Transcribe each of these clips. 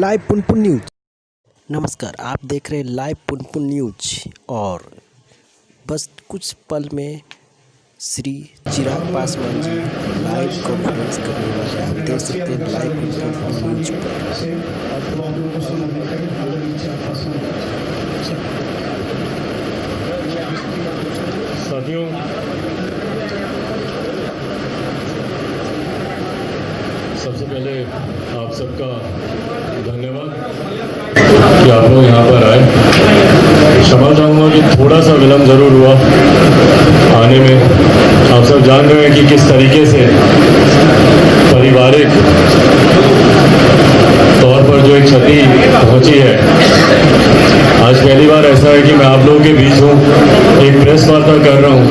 Live Punpun news. नमस्कार, आप देख रहे हैं लाइव पुनपुन न्यूज। और बस कुछ पल में श्री चिराग पासवान जी लाइव कॉन्फ्रेंस करने वाले हैं। आप देख सकते हैं लाइव पुनपुन न्यूज पर। साथियों, सबसे पहले आप सबका धन्यवाद कि आप लोग यहाँ पर आए। क्षमा चाहूँगा कि थोड़ा सा विलम्ब ज़रूर हुआ आने में। आप सब जान रहे हैं कि किस तरीके से पारिवारिक तौर पर जो एक क्षति पहुँची है। आज पहली बार ऐसा है कि मैं आप लोगों के बीच हूँ, एक प्रेस वार्ता कर रहा हूँ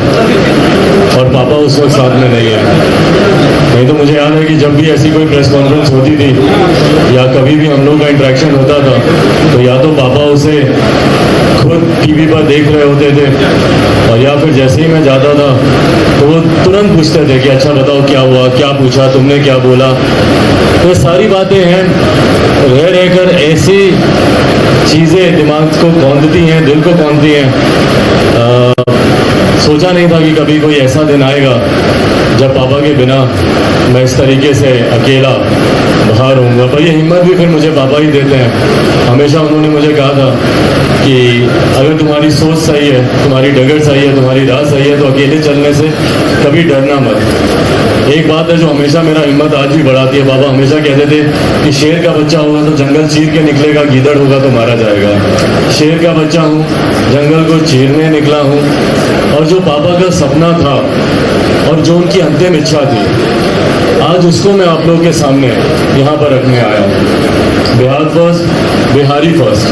और पापा उस वक्त साथ में नहीं है। नहीं तो मुझे याद है कि जब भी ऐसी कोई प्रेस कॉन्फ्रेंस होती थी या कभी भी हम लोग का इंटरेक्शन होता था तो या तो पापा उसे खुद टीवी पर देख रहे होते थे और या फिर जैसे ही मैं जाता था तो वो तुरंत पूछते थे कि अच्छा बताओ क्या हुआ, क्या पूछा, तुमने क्या बोला। तो ये सारी बातें हैं, रह रहकर ऐसी चीज़ें दिमाग को कौंधती हैं, दिल को कौंधती हैं। सोचा नहीं था कि कभी कोई ऐसा दिन आएगा जब पापा के बिना मैं इस तरीके से अकेला बाहर होऊंगा। पर ये हिम्मत भी फिर मुझे पापा ही देते हैं। हमेशा उन्होंने मुझे कहा था कि अगर तुम्हारी सोच सही है, तुम्हारी डगर सही है, तुम्हारी राह सही है तो अकेले चलने से कभी डरना मत। एक बात है जो हमेशा मेरा हिम्मत आज भी बढ़ाती है। बाबा हमेशा कहते थे कि शेर का बच्चा होगा तो जंगल चीर के निकलेगा, गीदड़ होगा तो मारा जाएगा। शेर का बच्चा हूँ, जंगल को चीरने निकला हूँ। और जो पापा का सपना था और जो उनकी अंतिम इच्छा थी, आज उसको मैं आप लोगों के सामने यहाँ पर रखने आया हूँ। Bihar first, Bihari first.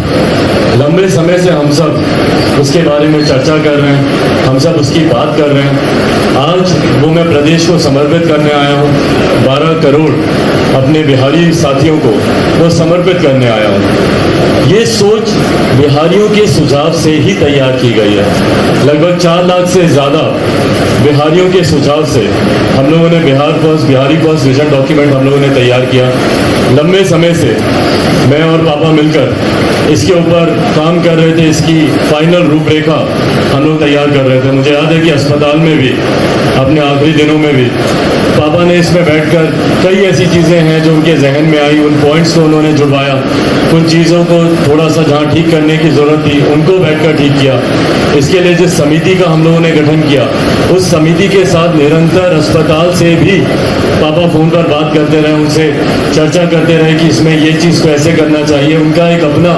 लंबे समय से हम सब उसके बारे में चर्चा कर रहे हैं, हम सब उसकी बात कर रहे हैं। आज वो मैं प्रदेश को समर्पित करने आया हूँ। 12 करोड़ अपने बिहारी साथियों को वो समर्पित करने आया हूँ। ये सोच बिहारियों के सुझाव से ही तैयार की गई है। लगभग 4 लाख से ज़्यादा बिहारियों के सुझाव से हम लोगों ने Bihar first, Bihari first vision document हम लोगों ने तैयार किया। लंबे समय से मैं और पापा मिलकर इसके ऊपर काम कर रहे थे। इसकी फाइनल रूपरेखा हम लोग तैयार कर रहे थे। मुझे याद है कि अस्पताल में भी, अपने आखिरी दिनों में भी पापा ने इसमें बैठकर कई ऐसी चीज़ें हैं जो उनके जहन में आई, उन पॉइंट्स को उन्होंने जुड़वाया। कुछ चीज़ों को थोड़ा सा जहाँ ठीक करने की ज़रूरत थी उनको बैठकर ठीक किया। इसके लिए जिस समिति का हम लोगों ने गठन किया, उस समिति के साथ निरंतर अस्पताल से भी पापा फ़ोन पर बात करते रहे, उनसे चर्चा करते रहे कि इसमें ये चीज़ को ऐसे करना चाहिए। उनका एक अपना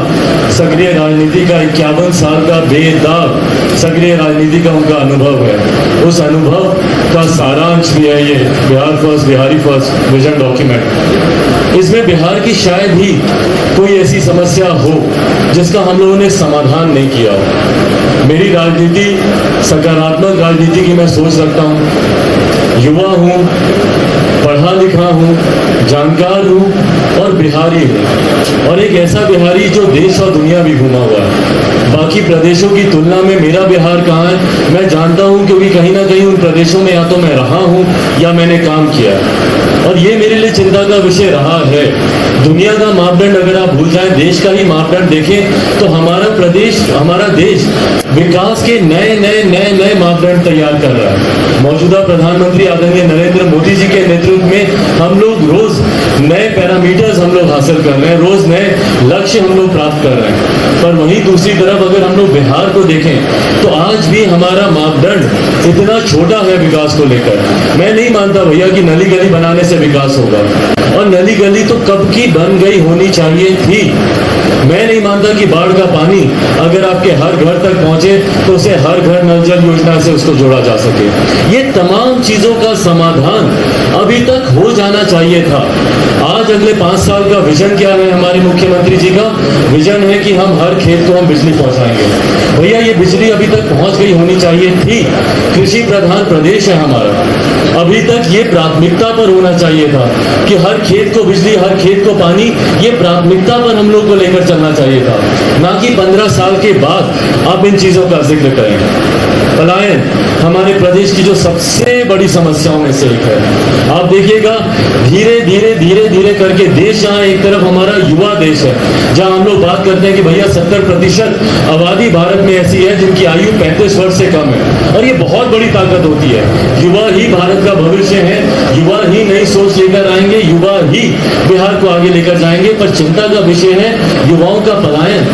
सक्रिय राजनीति का 51 साल का बेदाग सक्रिय राजनीति का उनका अनुभव है। उस अनुभव का सारांश भी है ये Bihar first, Bihari first vision document. इसमें बिहार की शायद ही कोई ऐसी समस्या हो जिसका हम लोगों ने समाधान नहीं किया हो। मेरी राजनीति सकारात्मक राजनीति की मैं सोच रखता हूँ। युवा हूँ, पढ़ा लिखा हूँ, जानकार हूँ और बिहारी हूँ। और एक ऐसा बिहारी जो देश और दुनिया भी घूमा हुआ है। बाकी प्रदेशों की तुलना में मेरा बिहार कहाँ है मैं जानता हूँ, क्योंकि कहीं ना कहीं उन प्रदेशों में या तो मैं रहा हूँ या मैंने काम किया है। और ये मेरे लिए चिंता का विषय रहा है। दुनिया का मापदंड अगर आप भूल जाएं, देश का ही मापदंड देखें तो हमारा प्रदेश, हमारा देश विकास के नए मापदंड तैयार कर रहा है। मौजूदा प्रधानमंत्री आदरणीय नरेंद्र मोदी जी के नेतृत्व में हम लोग रोज नए पैरामीटर्स हम लोग हासिल कर रहे हैं, रोज नए लक्ष्य हम लोग प्राप्त कर रहे हैं। पर वहीं दूसरी तरफ अगर हम लोग बिहार को देखें तो आज भी हमारा मापदंड इतना छोटा है विकास को लेकर। मैं नहीं मानता भैया कि नली गली बनाने से विकास होगा, और नली गली तो कब की बन गई होनी चाहिए थी। मैं नहीं मानता कि बाढ़ का पानी अगर आपके हर घर तक पहुंचे तो उसे हर घर नल जल योजना से उसको जोड़ा जा सके। ये तमाम चीजों का समाधान अभी तक हो जाना चाहिए था। आज अगले 5 साल का विजन क्या है हमारे मुख्यमंत्री जी का? विजन है कि हम हर खेत को हम बिजली पहुंचाएंगे। भैया ये बिजली अभी तक पहुंच गई होनी चाहिए थी। कृषि प्रधान प्रदेश है हमारा, अभी तक ये प्राथमिकता पर होना चाहिए था कि हर खेत को बिजली, हर खेत को पानी, ये प्राथमिकता पर हम लोग को लेकर चलना चाहिए था, ना कि 15 साल के बाद आप इन चीजों का जिक्र करें। पलायन हमारे प्रदेश की जो सबसे बड़ी समस्याओं में से एक है। आप देखिएगा धीरे धीरे धीरे धीरे करके देश, जहाँ एक तरफ हमारा युवा देश है, जहाँ हम लोग बात करते हैं कि भैया 70% आबादी भारत में ऐसी है जिनकी आयु 35 वर्ष से कम है, और ये बहुत बड़ी ताकत होती है। युवा ही भारत का भविष्य है, युवा ही नई सोच लेकर आएंगे, युवा ही बिहार को आगे लेकर जाएंगे। पर चिंता का विषय है युवाओं का पलायन।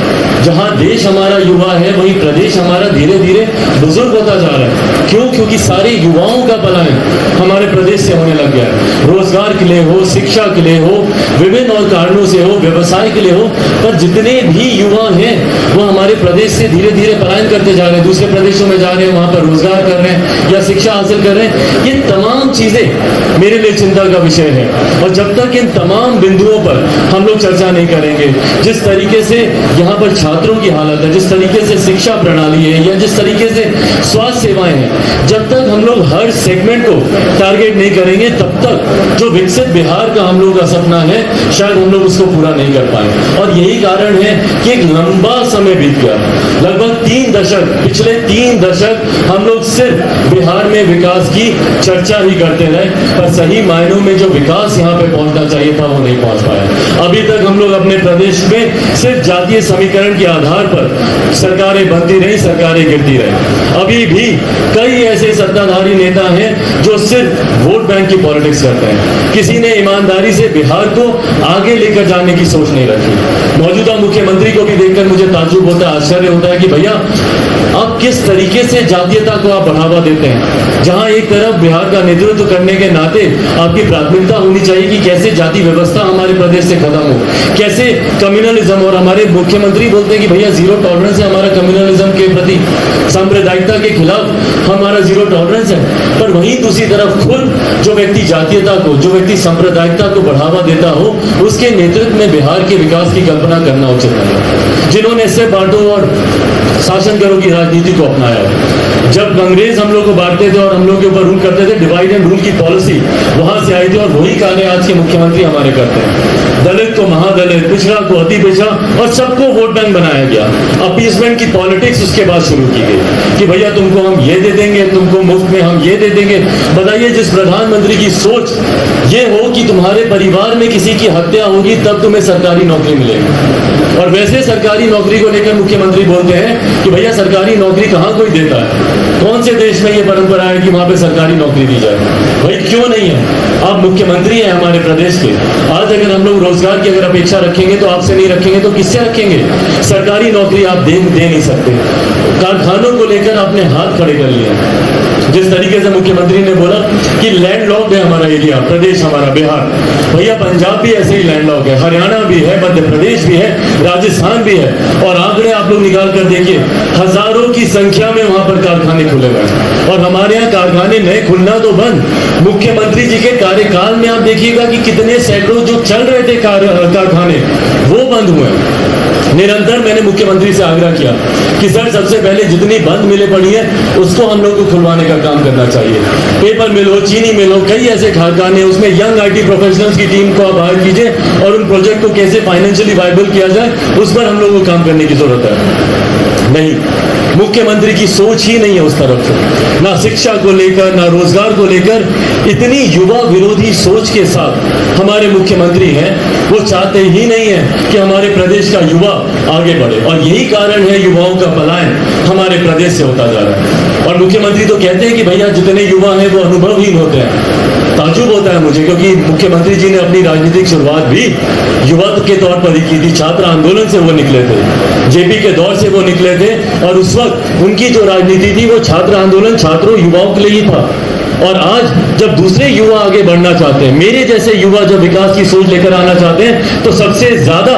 जहाँ देश हमारा युवा है, वहीं प्रदेश हमारा धीरे धीरे बुजुर्ग होता जा रहा है। क्यों? क्योंकि सारे युवाओं का पलायन हमारे प्रदेश से होने लग गया है। रोजगार के लिए हो, शिक्षा के लिए हो, विभिन्न और कारणों से हो, व्यवसाय के लिए हो, पर जितने भी युवा हैं वो हमारे प्रदेश से धीरे धीरे पलायन करते जा रहे हैं, दूसरे प्रदेशों में जा रहे हैं, वहां पर रोजगार कर रहे हैं या शिक्षा हासिल कर रहे हैं। ये तमाम चीजें मेरे लिए चिंता का विषय है, और जब तक इन तमाम बिंदुओं पर हम लोग चर्चा नहीं करेंगे, जिस तरीके से यहाँ पर छात्रों की हालत है, जिस तरीके से शिक्षा प्रणाली है, या जिस तरीके से स्वास्थ्य सेवाएं हैं, जब तक हम लोग हर सेगमेंट को टारगेट नहीं करेंगे, तब तक जो विकसित बिहार का हम लोग का सपना है, शायद हम लोग उसको पूरा नहीं कर पाए। और यही कारण है कि एक लंबा समय बीत गया, लगभग 3 दशक, पिछले 3 दशक हम लोग सिर्फ बिहार में विकास की चर्चा ही करते रहे, पर सही मायनों में जो विकास यहाँ पे पहुंचना चाहिए था वो नहीं पहुंच पाया। अभी तक हम लोग अपने प्रदेश में सिर्फ जातीय समीकरण के आधार पर सरकारें बनती रही, सरकारें गिरती रही। अभी भी कई ऐसे सत्ताधारी नेता हैं जो सिर्फ वोट बैंक की पॉलिटिक्स करते हैं। किसी ने ईमानदारी से बिहार को आगे लेकर जाने की सोच नहीं रखी। मौजूदा मुख्यमंत्री को भी देखकर मुझे ताज्जुब होता है, आश्चर्य होता है कि भैया आप किस तरीके से जातीयता को आप बढ़ावा देते हैं, जहां एक तरफ बिहार का नेतृत्व करने के नाते आपकी प्राथमिकता होनी चाहिए कि कैसे जाति व्यवस्था हमारे प्रदेश से खत्म हो, कैसे कम्युनलिज्म, और हमारे मुख्यमंत्री बोलते हैं कि भैया जीरो टॉलरेंस है हमारा कम्युनलिज्म के प्रति, सांप्रदायिकता के खिलाफ हमारा जीरो टॉलरेंस है। पर वहीं दूसरी तरफ खुद जो व्यक्ति जातीयता को, जो व्यक्ति सांप्रदायिकता को बढ़ावा देता हो, उसके नेतृत्व में बिहार के विकास की कल्पना करना उचित नहीं है। जिन्होंने इससे बांटो और शासन करो की राजनीति को अपनाया, जब अंग्रेज हम लोग को बांटते थे और हम लोग के ऊपर रूल करते थे, डिवाइड एंड रूल की पॉलिसी वहां से आई थी, और वही कार्य आज के मुख्यमंत्री हमारे करते हैं। दलित को महादलित, पिछड़ा को अति पिछड़ा, और सबको वोट बैंक बनाया गया। अपीसमेंट की पॉलिटिक्स उसके बाद शुरू की गई कि भैया तुमको हम ये दे देंगे, तुमको मुफ्त में हम ये दे देंगे। बताइए, जिस प्रधानमंत्री की सोच ये हो कि तुम्हारे परिवार में किसी की हत्या होगी तब तुम्हें सरकारी नौकरी मिलेगी, और वैसे सरकारी नौकरी को लेकर मुख्यमंत्री बोलते हैं कि भैया सरकारी नौकरी कहाँ कोई देता है, कौन से देश में ये परंपरा है कि वहां पे सरकारी नौकरी दी जाए? भाई क्यों नहीं है? आप मुख्यमंत्री हैं हमारे प्रदेश के। आज अगर हम लोग रोजगार की अगर अपेक्षा रखेंगे तो आपसे नहीं रखेंगे तो किससे रखेंगे? सरकारी नौकरी आप दे नहीं सकते। कारखानों को लेकर आपने हाथ खड़े कर लिया। जिस तरीके से मुख्यमंत्री ने बोला कि लैंडलॉक्ड है हमारा एरिया, प्रदेश हमारा बिहार, भैया पंजाब भी ऐसे ही लैंडलॉक है, हरियाणा भी है, मध्य प्रदेश भी है, राजस्थान भी है, और आंकड़े आप लोग निकाल कर देखिए, हजारों की संख्या में वहां पर कारखाने खुले हुए हैं, और हमारे यहाँ कारखाने नए खुलना तो बंद, मुख्यमंत्री जी के कार्यकाल में आप देखिएगा कि कितने सैकड़ों जो चल रहे थे कारखाने वो बंद हुए। निरंतर मैंने मुख्यमंत्री से आग्रह किया कि सर सबसे पहले जितनी बंद मिलें पड़ी है उसको हम लोग को खुलवाने का काम करना चाहिए। पेपर मिल हो, चीनी मिल हो, कई ऐसे कारखाने, उसमें यंग आईटी प्रोफेशनल्स की टीम को आप हायर कीजिए और उन प्रोजेक्ट को कैसे फाइनेंशियली वायबल किया जाए उस पर हम लोग को काम करने की जरूरत है। नहीं, मुख्यमंत्री की सोच ही नहीं है उस तरफ से, ना शिक्षा को लेकर, ना रोजगार को लेकर। इतनी युवा विरोधी सोच के साथ हमारे मुख्यमंत्री हैं, वो चाहते ही नहीं है कि हमारे प्रदेश का युवा आगे बढ़े, और यही कारण है युवाओं का पलायन हमारे प्रदेश से होता जा रहा है। और मुख्यमंत्री तो कहते हैं कि भैया जितने युवा हैं वो अनुभवहीन होते हैं। ताज्जुब होता है मुझे, क्योंकि मुख्यमंत्री जी ने अपनी राजनीतिक शुरुआत भी युवा के तौर पर ही की थी। छात्र आंदोलन से वो निकले थे, जेपी के दौर से वो निकले थे, और उस वक्त उनकी जो राजनीति थी वो छात्र आंदोलन छात्रों युवाओं के लिए ही था। और आज जब दूसरे युवा आगे बढ़ना चाहते हैं, मेरे जैसे युवा जब विकास की सोच लेकर आना चाहते हैं, तो सबसे ज्यादा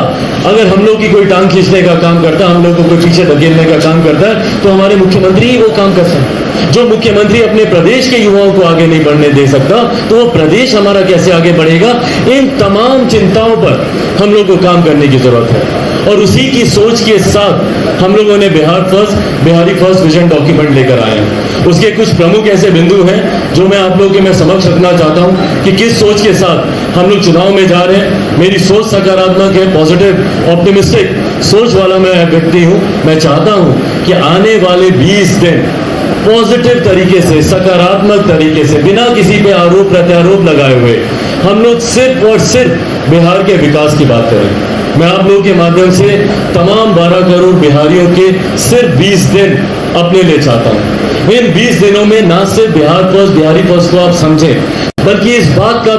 अगर हम लोग की कोई टांग खींचने का काम करता है, हम लोगों को पीछे धकेलने का काम करता है, तो हमारे मुख्यमंत्री ही वो काम कर सकते हैं। जो मुख्यमंत्री अपने प्रदेश के युवाओं को आगे नहीं बढ़ने दे सकता, तो वो प्रदेश हमारा कैसे आगे बढ़ेगा? इन तमाम चिंताओं पर हम लोग को काम करने की जरूरत है। और उसी की सोच के साथ हम लोगों ने बिहारी फर्स्ट विजन डॉक्यूमेंट लेकर आए हैं। उसके कुछ प्रमुख ऐसे बिंदु हैं जो मैं आप लोगों के मैं समक्ष रखना चाहता हूं कि किस सोच के साथ हम लोग चुनाव में जा रहे हैं। मेरी सोच सकारात्मक है, पॉजिटिव ऑप्टिमिस्टिक सोच वाला मैं व्यक्ति हूं। मैं चाहता हूं कि आने वाले 20 दिन पॉजिटिव तरीके से, सकारात्मक तरीके से, बिना किसी पे आरोप प्रत्यारोप लगाए हुए हम लोग सिर्फ और सिर्फ बिहार के विकास की बात करें। मैं आप लोगों के माध्यम से तमाम 12 करोड़ बिहारियों के सिर्फ 20 दिन अपने लिए चाहता हूं। इन 20 दिनों में ना सिर्फ बिहारी फर्स्ट को आप समझें, बल्कि इस बात का